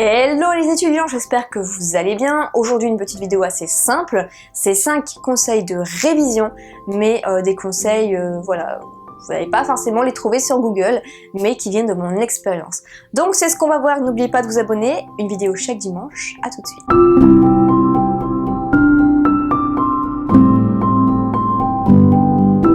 Hello les étudiants, j'espère que vous allez bien. Aujourd'hui une petite vidéo assez simple, c'est 5 conseils de révision, mais des conseils, voilà, vous n'allez pas forcément les trouver sur Google, mais qui viennent de mon expérience. Donc c'est ce qu'on va voir, n'oubliez pas de vous abonner, une vidéo chaque dimanche, à tout de suite.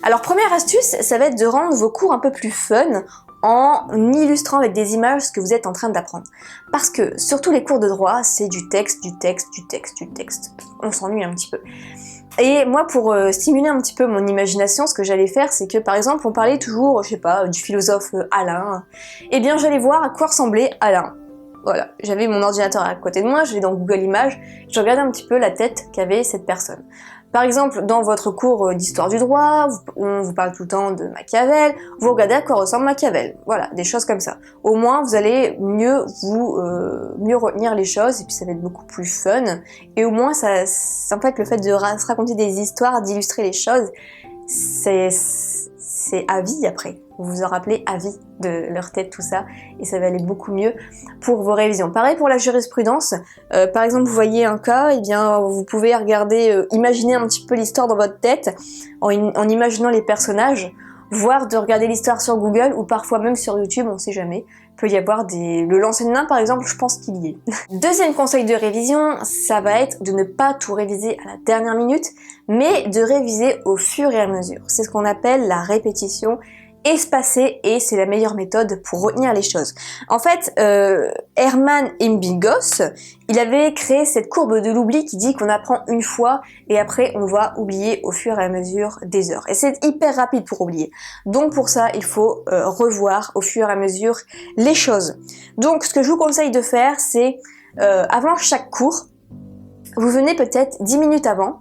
Alors première astuce, ça va être de rendre vos cours un peu plus fun en illustrant avec des images ce que vous êtes en train d'apprendre. Parce que surtout les cours de droit, c'est du texte, du texte, du texte, du texte. On s'ennuie un petit peu. Et moi, pour stimuler un petit peu mon imagination, ce que j'allais faire, c'est que par exemple, on parlait toujours, je sais pas, du philosophe Alain. Eh bien, j'allais voir à quoi ressemblait Alain. Voilà, j'avais mon ordinateur à côté de moi, je vais dans Google Images, je regardais un petit peu la tête qu'avait cette personne. Par exemple, dans votre cours d'histoire du droit, on vous parle tout le temps de Machiavel, vous regardez à quoi ressemble Machiavel. Voilà, des choses comme ça. Au moins, vous allez mieux retenir les choses et puis ça va être beaucoup plus fun. Et au moins, en fait, le fait de se raconter des histoires, d'illustrer les choses, c'est à vie après. Vous vous en rappelez à vie de leur tête, tout ça, et ça va aller beaucoup mieux pour vos révisions. Pareil pour la jurisprudence, par exemple vous voyez un cas, et bien vous pouvez regarder, imaginer un petit peu l'histoire dans votre tête, en imaginant les personnages, voire de regarder l'histoire sur Google, ou parfois même sur YouTube, on sait jamais. Il peut y avoir le lancer de main par exemple, je pense qu'il y est. Deuxième conseil de révision, ça va être de ne pas tout réviser à la dernière minute, mais de réviser au fur et à mesure. C'est ce qu'on appelle la répétition espacée et c'est la meilleure méthode pour retenir les choses. En fait, Hermann Ebbinghaus, il avait créé cette courbe de l'oubli qui dit qu'on apprend une fois et après on va oublier au fur et à mesure des heures. Et c'est hyper rapide pour oublier. Donc pour ça, il faut revoir au fur et à mesure les choses. Donc ce que je vous conseille de faire, c'est avant chaque cours, vous venez peut-être 10 minutes avant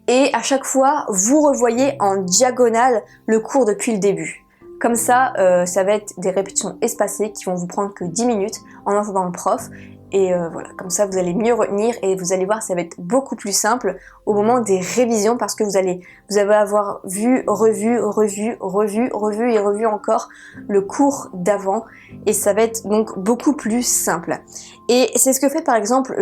et à chaque fois, vous revoyez en diagonale le cours depuis le début. Comme ça, ça va être des répétitions espacées qui vont vous prendre que 10 minutes en entendant le prof. Et voilà, comme ça vous allez mieux retenir et vous allez voir, ça va être beaucoup plus simple au moment des révisions parce que vous allez avoir vu, revu et revu encore le cours d'avant et ça va être donc beaucoup plus simple. Et c'est ce que fait par exemple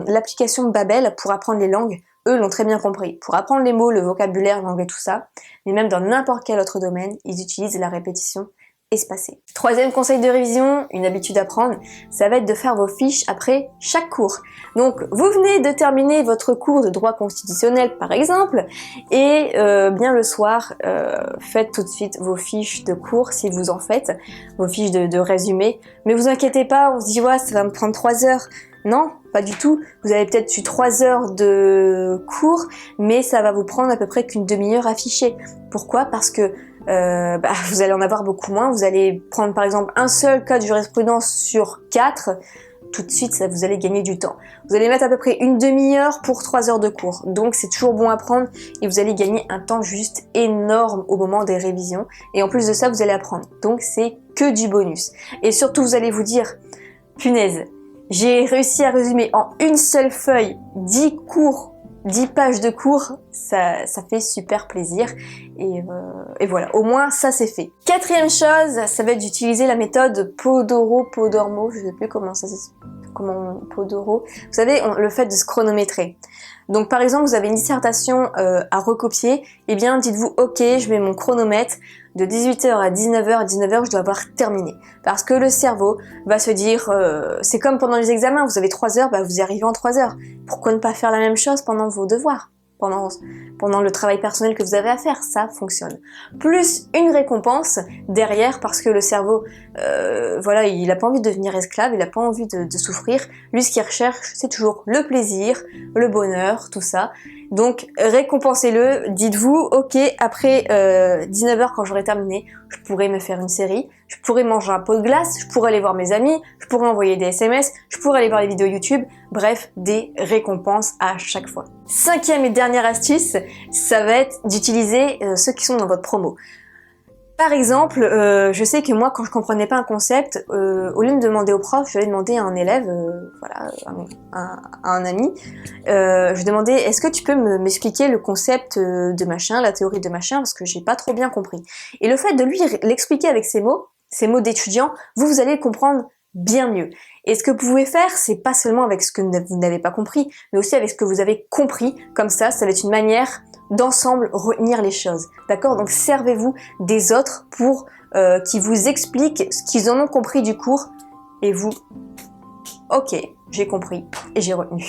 l'application Babel pour apprendre les langues. Eux l'ont très bien compris. Pour apprendre les mots, le vocabulaire, l'anglais, tout ça, mais même dans n'importe quel autre domaine, ils utilisent la répétition espacée. Troisième conseil de révision, une habitude à prendre, ça va être de faire vos fiches après chaque cours. Donc vous venez de terminer votre cours de droit constitutionnel par exemple, et bien le soir, faites tout de suite vos fiches de cours si vous en faites, vos fiches de résumé. Mais vous inquiétez pas, on se dit ouais, ça va me prendre 3 heures. Non, pas du tout. Vous avez peut-être eu 3 heures de cours, mais ça va vous prendre à peu près qu'une demi-heure à ficher. Pourquoi? Parce que vous allez en avoir beaucoup moins. Vous allez prendre par exemple un seul cas de jurisprudence sur 4. Tout de suite, vous allez gagner du temps. Vous allez mettre à peu près une demi-heure pour 3 heures de cours. Donc c'est toujours bon à prendre et vous allez gagner un temps juste énorme au moment des révisions. Et en plus de ça, vous allez apprendre. Donc c'est que du bonus. Et surtout, vous allez vous dire, punaise, j'ai réussi à résumer en une seule feuille 10 pages de cours, ça fait super plaisir et voilà, au moins ça c'est fait. Quatrième chose, ça va être d'utiliser la méthode Podoro, je sais plus comment Podoro, vous savez, le fait de se chronométrer. Donc par exemple, vous avez une dissertation à recopier, et bien dites-vous ok, je mets mon chronomètre de 18h à 19h, à 19h je dois avoir terminé. Parce que le cerveau va se dire, c'est comme pendant les examens, vous avez 3 heures, vous y arrivez en 3 heures. Pourquoi ne pas faire la même chose pendant vos devoirs, pendant le travail personnel que vous avez à faire, ça fonctionne. Plus une récompense derrière parce que le cerveau, voilà, il a pas envie de devenir esclave, il a pas envie de souffrir. Lui, ce qu'il recherche, c'est toujours le plaisir, le bonheur, tout ça. Donc récompensez-le, dites-vous, ok, après 19h quand j'aurai terminé, je pourrais me faire une série, je pourrais manger un pot de glace, je pourrais aller voir mes amis, je pourrais envoyer des SMS, je pourrais aller voir les vidéos YouTube, bref, des récompenses à chaque fois. Cinquième et dernière astuce, ça va être d'utiliser ceux qui sont dans votre promo. Par exemple, je sais que moi, quand je comprenais pas un concept, au lieu de demander au prof, je vais demander à un élève, voilà, à un ami, je demandais, est-ce que tu peux m'expliquer le concept de machin, la théorie de machin, parce que j'ai pas trop bien compris. Et le fait de lui l'expliquer avec ces mots d'étudiant, vous allez comprendre bien mieux. Et ce que vous pouvez faire, c'est pas seulement avec ce que vous n'avez pas compris, mais aussi avec ce que vous avez compris. Comme ça va être une manière d'ensemble retenir les choses. D'accord? Donc servez-vous des autres pour qui vous expliquent ce qu'ils en ont compris du cours et vous, ok, j'ai compris et j'ai retenu.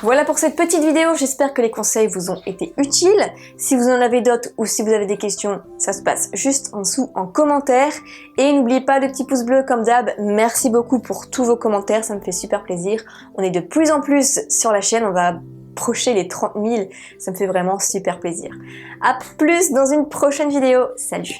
Voilà pour cette petite vidéo, j'espère que les conseils vous ont été utiles. Si vous en avez d'autres ou si vous avez des questions, ça se passe juste en dessous en commentaire. Et n'oubliez pas le petit pouce bleu comme d'hab, merci beaucoup pour tous vos commentaires, ça me fait super plaisir. On est de plus en plus sur la chaîne, on va approcher les 30 000, ça me fait vraiment super plaisir. A plus dans une prochaine vidéo, salut!